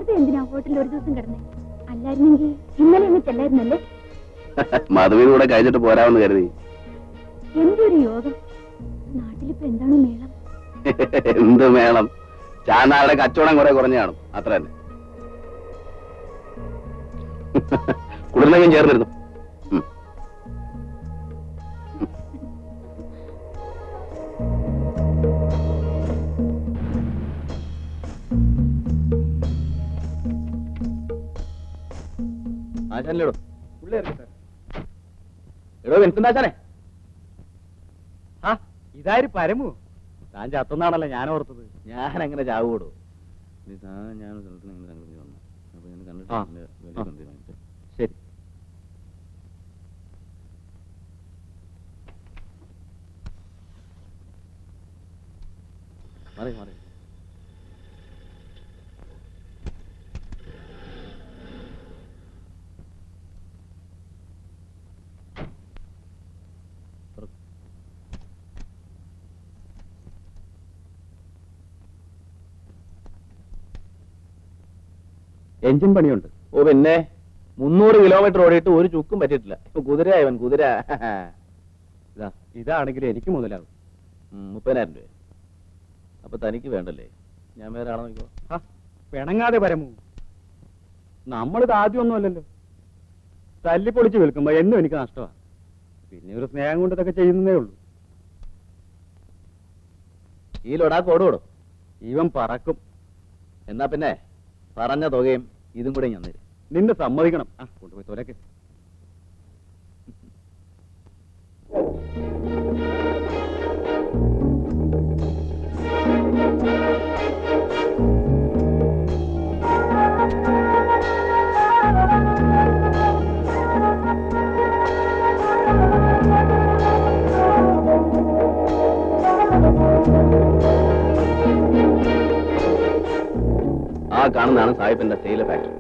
വെറുതെ എന്തിനാ ഹോട്ടലിൽ ഒരു ദിവസം കിടന്നേ? അല്ലായിരുന്നെങ്കിൽ ഇന്നലെ ഇന്ന് ചെല്ലായിരുന്നല്ലേ? മധുവിന് കൂടെ കഴിഞ്ഞിട്ട് പോരാമെന്ന് കരുതി. എന്തൊരു യോഗം! നാട്ടിലിപ്പോ എന്താണ് മേളം? എന്ത് മേളം? ചാനാളുടെ കച്ചവടം കുറെ കുറഞ്ഞു കാണും, അത്ര തന്നെ. കുളിർന്നെങ്കിലും ചേർന്നിരുന്നു. ആശാനിലെടോ എടോ വെൻകുന്നാശാനെ, ഇതാര് പരമു? താൻ ചത്തുന്നാണല്ലോ ഞാൻ ഓർത്തത്. ഞാൻ എങ്ങനെ ചാവൂടോ? ശരി. മാറി മാറി. എഞ്ചിൻ പണിയുണ്ട്. ഓ പിന്നെ 300 കിലോമീറ്റർ ഓടിയിട്ട് ഒരു ചുക്കും പറ്റിയിട്ടില്ല. ഇപ്പൊ കുതിരയായവൻ കുതിര. ഇതാണെങ്കിലും എനിക്ക് മുതലാകും. 30,000 രൂപ. അപ്പൊ തനിക്ക് വേണ്ടല്ലേ? ഞാൻ വേറെ ആളെ നോക്കിക്കോ. പിണങ്ങാതെ പരമു, നമ്മളിത് ആദ്യമൊന്നും അല്ലല്ലോ. തല്ലിപ്പൊളിച്ച് വിൽക്കുമ്പോ എന്നും എനിക്ക് നഷ്ടമാണ്. പിന്നെ ഒരു സ്നേഹം കൊണ്ട് ഇതൊക്കെ ചെയ്യുന്നതേ ഉള്ളൂ. ഈ ലൊടാക്ക് ഓടുകൂടോ? ഇവൻ പറക്കും. എന്നാ പിന്നെ പറഞ്ഞ തുകയും ഇതും കൂടെ ഞാൻ തരും. നിന്നെ സമ്മതിക്കണം. കൊണ്ടുപോയി തോലക്ക്. ആ കാണുന്നതാണ് സാഹിബിന്റെ തേയില ഫാക്ടറി.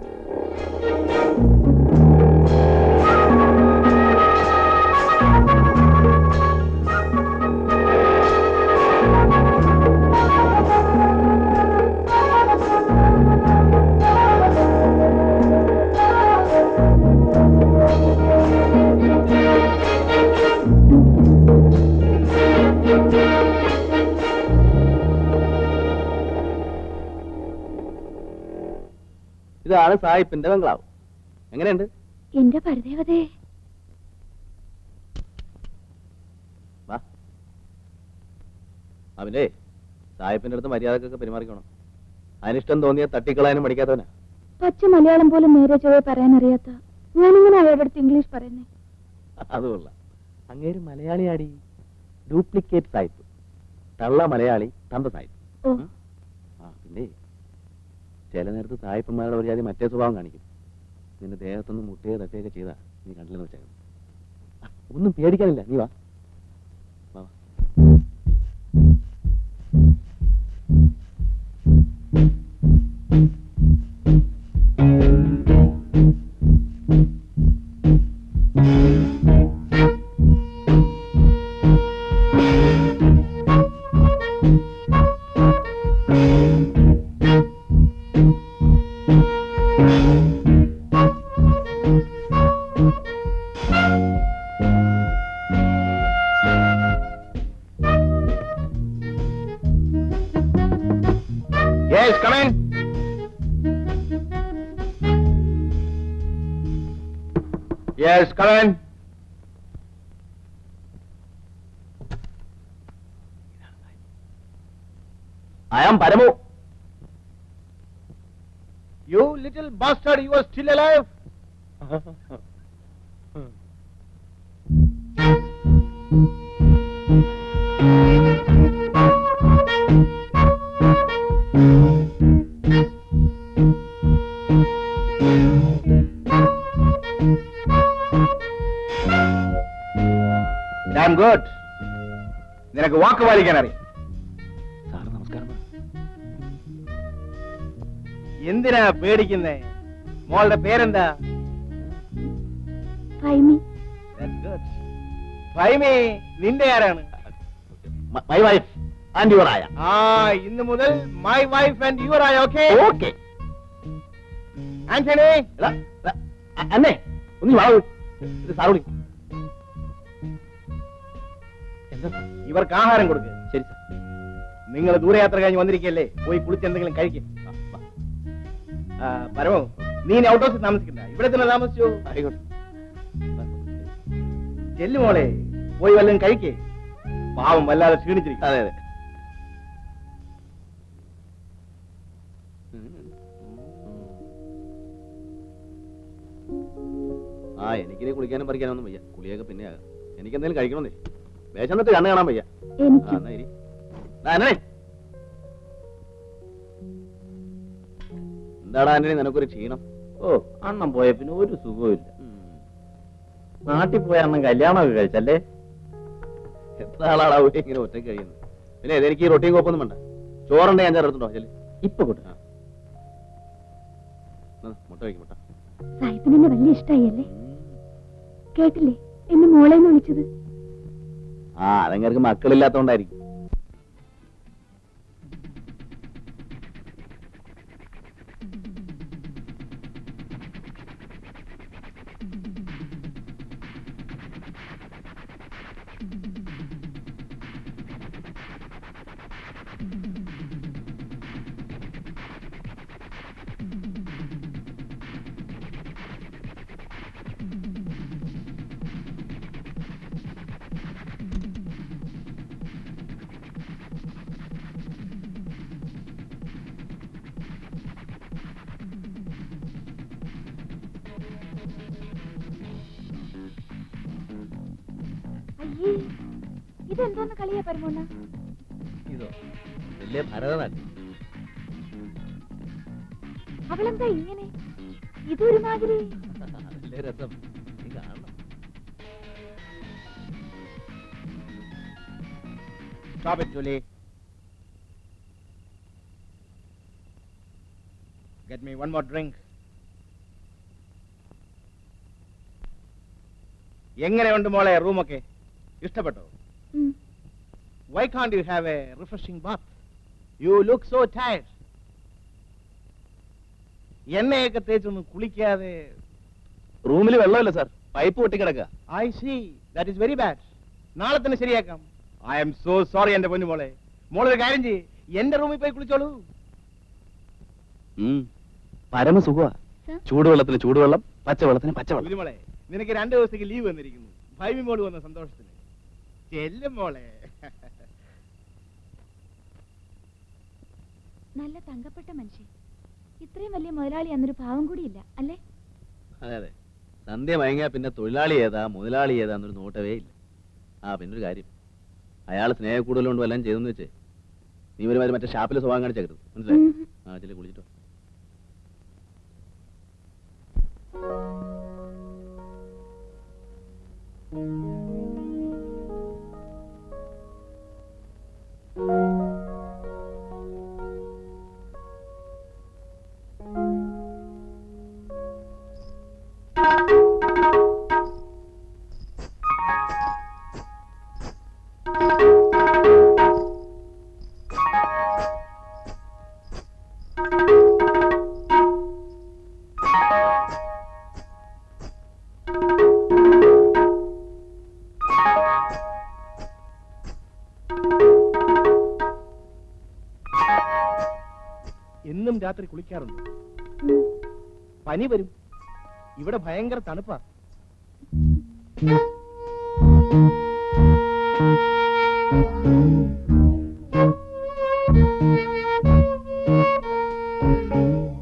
ഇതാണ് സാഹിബിന്റെ ബംഗ്ലാവ്. എങ്ങനെയുണ്ട്? എന്റെ പരദേവതേ, അവന്റെ സാഹിബിന്റെ അടുത്ത് മര്യാദക്കൊക്കെ പെരുമാറിക്കണം. അതിനിഷ്ടം തോന്നിയ തട്ടിക്കളയാനും പഠിക്കാത്തവനാ. പച്ച മലയാളം പോലും നേരെ ചൊവ്വേ പറയാനറിയാത്ത ഞാനിങ്ങനെ അവരുടെ അടുത്ത് ഇംഗ്ലീഷ് പറയുന്നേ? അതുകൊള്ള. അങ്ങേര് മലയാളിയാടി. ഡ്യൂപ്ലിക്കേറ്റ് സാഹിബ്. തള്ള മലയാളി, തന്ത സാഹിബ്. പിന്നെ ചില നേരത്ത് സായിപ്പന്മാരുടെ ഒരു ജാതി മറ്റേ സ്വഭാവം കാണിക്കും. നിന്റെ ദേഹത്തൊന്ന് മുട്ടയോ തട്ടുകയൊക്കെ ചെയ്താ നീ കണ്ടില്ലെന്ന് വെച്ചേക്കണം. ഒന്നും പേടിക്കാനില്ല, നീ വാ. Yes, come in. Yes, come in. I am Paramu. You little bastard, you are still alive? Damn good. നിനക്ക് വാക്ക് പാലിക്കാൻ അറിയാം. സാർ നമസ്കാരം. എന്തിനാ പേടിക്കുന്നേ? മോളുടെ പേരെന്താ? ഫൈമി. ഫൈമി നിന്റെ ആരാണ്? മൈ വൈഫ് ആൻഡ് യുവർ ആയ. ഇന്ന് മുതൽ മൈ വൈഫ് ആൻഡ് യുവർ ആയ. Okay okay. ആന്റണി അന്നേ ഒന്ന് വളവ് സാറുളി എന്താ ഇവർക്ക് ആഹാരം കൊടുക്കുക. ശരി സാർ. നിങ്ങൾ ദൂരയാത്ര കഴിഞ്ഞ് വന്നിരിക്കല്ലേ, പോയി കുളിച്ച് എന്തെങ്കിലും കഴിക്കും. പരമോ, നീ ഔട്ട് ഹൗസിൽ താമസിക്കണ്ട, ഇവിടെ തന്നെ താമസിച്ചു. ആയിക്കോട്ടെ. ചെല്ലു മോളെ, പോയി വല്ലതും കഴിക്കേ. പാവം വല്ലാതെ ക്ഷീണിച്ചിരിക്കും. അതെ അതെ. എനിക്കിനി കുളിക്കാനും പറിക്കാനൊന്നും വയ്യ. കുളിയൊക്കെ പിന്നെ ആകാം. എനിക്ക് എന്തെങ്കിലും കഴിക്കണമെന്നേ. വേഷന്നിട്ട് കണ്ണ് കാണാൻ വയ്യ. എനിക്ക് എന്താടാ ആന്റണി നിനക്കൊരു ക്ഷീണം? ഓ, അണ്ണം പോയ പിന്നെ ഒരു സുഖവും ഇല്ല. നാട്ടിൽ പോയ അണ്ണം കല്യാണമൊക്കെ കഴിച്ചല്ലേ? എത്ര ആളാടാ ഇങ്ങനെ ഒറ്റയ്ക്ക് കഴിയുന്നത്? പിന്നെ എനിക്ക് ഈ റൊട്ടിയും കോപ്പൊന്നും വേണ്ട. ചോറുണ്ടെ ഞാൻ ചേർത്തുണ്ടോ? ചെല്ലി ഇപ്പൊ കൂട്ട മുട്ട വയ്ക്കും. മുട്ട സാഹിബിന് എന്നെ വലിയ ഇഷ്ടായല്ലേ? കേട്ടില്ലേ എന്നെ മോളേന്ന് വിളിച്ചത്? അതങ്ങൾക്ക് മക്കളില്ലാത്തോണ്ടായിരിക്കും. അയ്യേ, ഇതെന്തോന്ന് കളിയാ പരമോണ്ണ? ഇതോ വലിയ ഭരതനാട്യം. അവളെന്താ ഇങ്ങനെ? ഇതൊരുമാതിരി. അതല്ലേ രസം. നീ കാണണം. Stop it, Julie. Get me one more drink. എങ്ങനെയുണ്ട് മോളെ റൂമൊക്കെ? ഇഷ്ടപ്പെട്ടോ? Why can't you have a refreshing bath? You look so tired. എണ്ണയൊക്കെ തേച്ചൊന്നും കുളിക്കാതെ. റൂമിൽ വെള്ളമില്ല സാർ, പൈപ്പ് പൊട്ടിക്കിടക്കുക. I see. That is very bad. നാളെ തന്നെ ശരിയാക്കാം. I am so sorry എന്റെ പൊന്നു മോളെ. മോളൊരു കാര്യം ചെയ്യ്, എന്റെ റൂമിൽ പോയി കുളിച്ചോളൂ. പരമസുഖ. ചൂടുവെള്ളത്തിന് ചൂടുവെള്ളം, പച്ചവെള്ളത്തിന് പച്ചവെള്ളം. കുഞ്ഞുമോളെ, നിനക്ക് 2 ദിവസത്തേക്ക് ലീവ് വന്നിരിക്കുന്നു. ഭൈമി മോള് വന്ന സന്തോഷത്തിന്. ചെല്ലും മോളെ. നല്ല തങ്കപ്പെട്ട മനുഷ്യൻ. ഇത്രയും വലിയ മുതലാളി അന്നൊരു പാവം കൂടിയില്ല അല്ലേ? അതെ അതെ. സന്ധ്യ മയങ്ങിയാ പിന്നെ തൊഴിലാളി ഏതാ മുതലാളി ഏതാ എന്നൊരു നോട്ടവേ ഇല്ല. പിന്നൊരു കാര്യം, അയാൾ സ്നേഹ കൂടുതലുകൊണ്ട് വല്ലതും ചെയ്തെന്ന് വെച്ചേ നീ ഒരുമാതിരി മറ്റേ ഷാപ്പിൽ സ്വഭാവം കാണിച്ചേക്കരുത്, മനസ്സിലായി? ചെല്ലി കുളിച്ചിട്ടോ. എന്നും രാത്രി കുളിക്കാറുണ്ട്. പനി വരും. ഇവിടെ ഭയങ്കര തണുപ്പാ.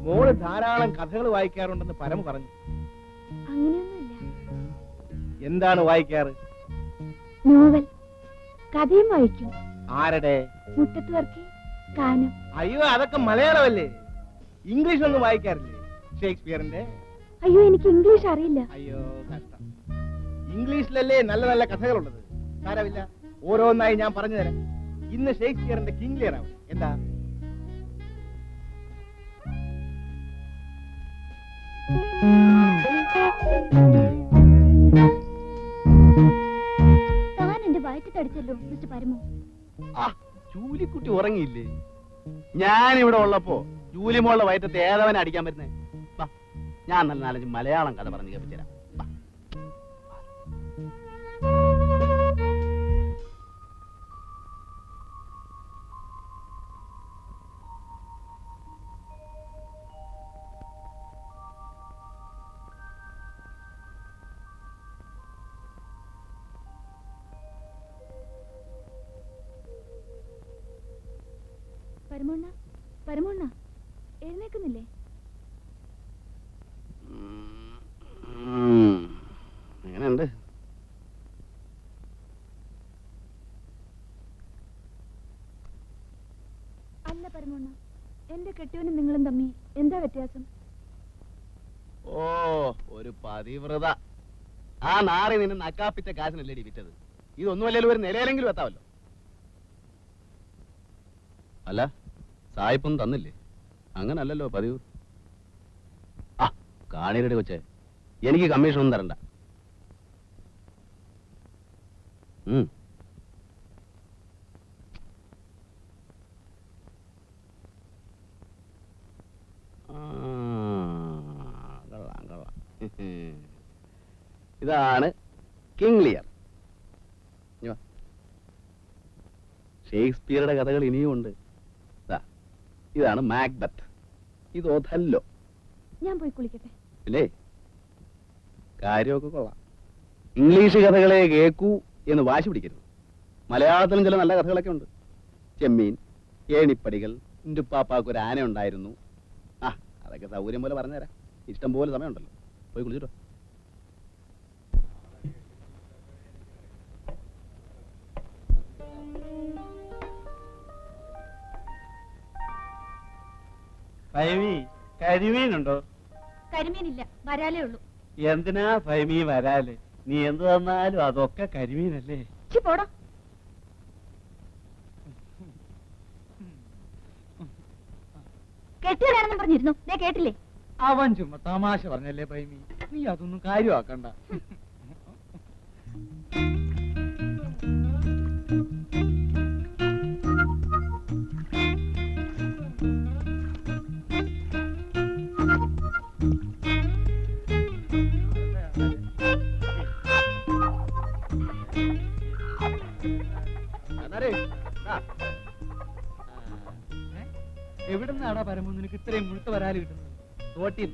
മോള് ധാരാളം കഥകൾ വായിക്കാറുണ്ടെന്ന് പരമ പറഞ്ഞു. അങ്ങനെയൊന്നുമില്ല. എന്താണ് വായിക്കാറ്? നോവൽ, കഥയും വായിക്കും. ആരുടെ? മുറ്റത്ത് വർക്കി, കാനം. അയ്യോ, അതൊക്കെ മലയാളമല്ലേ. ഇംഗ്ലീഷ് ഒന്നും വായിക്കാറില്ലേ? ഷേക്സ്പിയറിന്റെ? അയ്യോ, എനിക്ക് ഇംഗ്ലീഷ് അറിയില്ല. അയ്യോ കഷ്ടം. ഇംഗ്ലീഷിലല്ലേ നല്ല നല്ല കഥകളുള്ളത്. സാരമില്ല, ഓരോന്നായി ഞാൻ പറഞ്ഞു തരാം. ഇന്ന് ഷേക്സ്പിയറിന്റെ കിങ് ലിയർ ആവും. എന്താ? താൻ എന്റെ വയറ്റ് തടിച്ചല്ലോ മിസ്റ്റർ പരമു. ജൂലിക്കുട്ടി ഉറങ്ങിയില്ലേ? ഞാനിവിടെ ഉള്ളപ്പോ ജൂലി മോളുടെ വയറ്റത്ത് ഏതവനെ അടിക്കാൻ പറ്റുന്നേ? ഞാൻ നല്ല 4 മലയാളം കഥ പറഞ്ഞ് കേൾപ്പിച്ചുതരാം. വാ. പരമോണ്ണ പരമോണ്ണ എഴുന്നേക്കുന്നില്ലേ? എങ്ങനെയുണ്ട്? അല്ല പരമോണ്ണ, എന്റെ കെട്ടിയവനും നിങ്ങളും തമ്മി എന്താ വ്യത്യാസം? ഓ, ഒരു പതിവ്രത. ആ നാറി നിന്നെ നക്കാപ്പിച്ച കാശിനല്ലേടി വിറ്റത്. ഇതൊന്നുമല്ലല്ലോ ഒരു നിലയിലെങ്കിലും എത്താവല്ലോ. അല്ല, സായിപ്പൊന്നും തന്നില്ലേ? അങ്ങനല്ലല്ലോ പതിവ്. ആ കാണീരടി കൊച്ചേ, എനിക്ക് കമ്മീഷൻ ഒന്നും തരണ്ട. കൊള്ളാം കൊള്ളാം. ഇതാണ് കിങ് ലിയർ. ഷേക്സ്പിയറുടെ കഥകൾ ഇനിയും ഉണ്ട്. ഇതാണ് മാക്ബത്ത്. ഇത് ഒഥല്ലോ. ഞാൻ പോയി കുളിക്കട്ടെ. ഇല്ലേ, കാര്യമൊക്കെ കൊള്ളാം. ഇംഗ്ലീഷ് കഥകളെ കേൾക്കൂ എന്ന് വാശി പിടിക്കരുത്. മലയാളത്തിലും ചില നല്ല കഥകളൊക്കെ ഉണ്ട്. ചെമ്മീൻ, ഏണിപ്പടികൾ, ഇന്റുപ്പാപ്പാക്ക് ഒരു ആന ഉണ്ടായിരുന്നു. ആ അതൊക്കെ സൗകര്യം പോലെ പറഞ്ഞുതരാം. ഇഷ്ടം പോലെ സമയമുണ്ടല്ലോ. പോയി കുളിച്ചിട്ടോ. കരിമീനുണ്ടോ? കരിമീനില്ല, വരാലേ ഉള്ളൂ. എന്തിനാ ഫൈമീൻ വരാല്? നീ എന്ത് തന്നാലും അതൊക്കെ കരിമീനല്ലേ? പോടാ. കെട്ടിയതാണെന്നും പറഞ്ഞിരുന്നു, ഞാൻ കേട്ടില്ലേ? അവൻ ചുമ്മാ തമാശ പറഞ്ഞല്ലേ ഫൈമി, നീ അതൊന്നും കാര്യമാക്കണ്ട. എവിടുന്നാടാ പരമോ നിനക്ക് ഇത്രയും മുഴുത്ത വരാല് കിട്ടുന്നത്? തോട്ടിൽ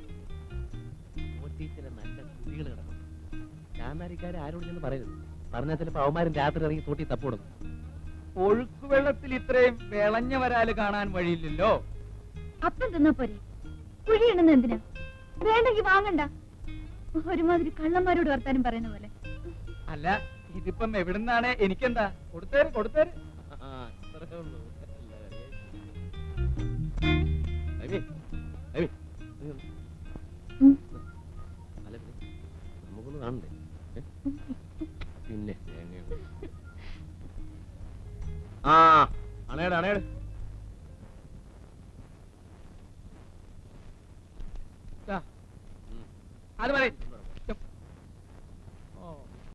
ചില നല്ല കുഴികൾ കിടക്കും. ചാന്നാരിക്കാരെ ആരോട് ചെന്ന് പറയരുത്. പറഞ്ഞാൽ ചിലപ്പോ അവന്മാരും രാത്രി ഇറങ്ങി തോട്ടി തപ്പോടും. ഒഴുക്കുവെള്ളത്തിൽ ഇത്രയും വിളഞ്ഞ വരാല് കാണാൻ വഴിയില്ലല്ലോ. അപ്പം തിന്നാ പോരെ, കുഴിയിടുന്ന എന്തിനാ? വേണ്ടെങ്കി വാങ്ങണ്ട. ഒരുമാതിരി കള്ളന്മാരോട് വർത്താനം പറയുന്ന പോലെ. അല്ല, ഇതിപ്പം എവിടുന്നാണ്? എനിക്കെന്താ? കൊടുത്തേര് കൊടുത്തേര്. നമുക്കൊന്ന് കാണണ്ടേ? പിന്നെ ആ അണേട് അണേട്. അത് പറയും